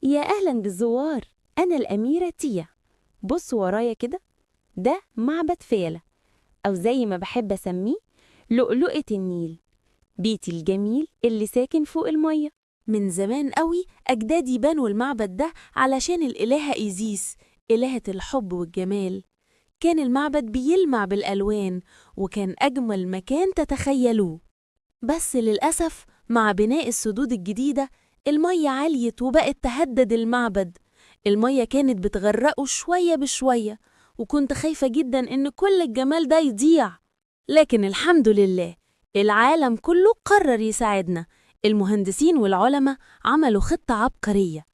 يا أهلا بالزوار. أنا الأميرة تيا. بص ورايا كده، ده معبد فيلة، أو زي ما بحب أسميه لؤلؤة النيل، بيتي الجميل اللي ساكن فوق المية. من زمان قوي أجدادي بنوا المعبد ده علشان الإلهة إيزيس، إلهة الحب والجمال. كان المعبد بيلمع بالألوان، وكان أجمل مكان تتخيلوه. بس للأسف مع بناء السدود الجديدة المية عليت وبقت تهدد المعبد. المية كانت بتغرقه شوية بشوية، وكنت خايفة جدا إن كل الجمال ده يضيع. لكن الحمد لله العالم كله قرر يساعدنا. المهندسين والعلماء عملوا خطة عبقرية.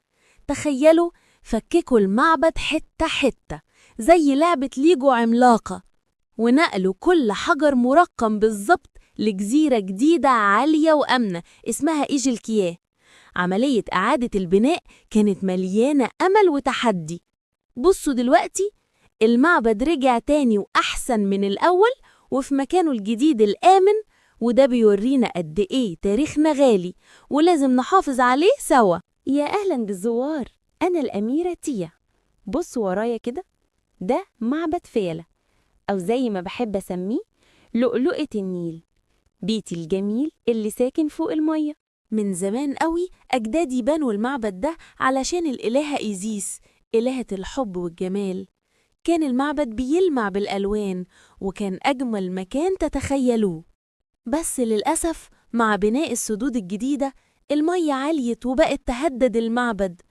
تخيلوا، فككوا المعبد حتة حتة زي لعبة ليجو عملاقة، ونقلوا كل حجر مرقم بالظبط لجزيرة جديدة عالية وآمنة اسمها إيجلكياه. عملية إعادة البناء كانت مليانة أمل وتحدي. بصوا دلوقتي، المعبد رجع تاني وأحسن من الأول وفي مكانه الجديد الآمن، وده بيورينا قد إيه تاريخنا غالي ولازم نحافظ عليه سوا. يا أهلا بالزوار. أنا الأميرة تيا. بص ورايا كده، ده معبد فيلة، أو زي ما بحب أسميه لؤلؤة النيل، بيتي الجميل اللي ساكن فوق المية. من زمان قوي أجدادي بنوا المعبد ده علشان الإلهة إيزيس، إلهة الحب والجمال. كان المعبد بيلمع بالألوان، وكان أجمل مكان تتخيلوه. بس للأسف مع بناء السدود الجديدة المية عليت وبقت تهدد المعبد.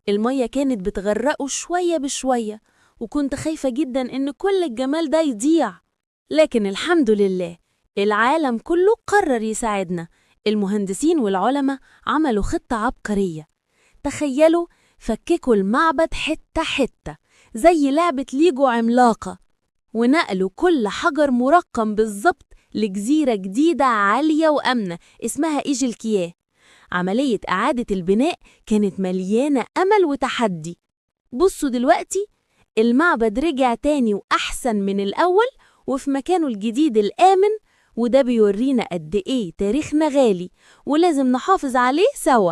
المية كانت بتغرقه شوية بشوية، وكنت خايفة جدا إن كل الجمال ده يضيع. لكن الحمد لله العالم كله قرر يساعدنا. المهندسين والعلماء عملوا خطة عبقرية. تخيلوا، فككوا المعبد حتة حتة زي لعبة ليجو عملاقة، ونقلوا كل حجر مرقم بالظبط لجزيرة جديدة عالية وآمنة اسمها إيجلكياه. عملية إعادة البناء كانت مليانة أمل وتحدي. بصوا دلوقتي، المعبد رجع تاني وأحسن من الأول وفي مكانه الجديد الآمن، وده بيورينا قد إيه تاريخنا غالي ولازم نحافظ عليه سوا.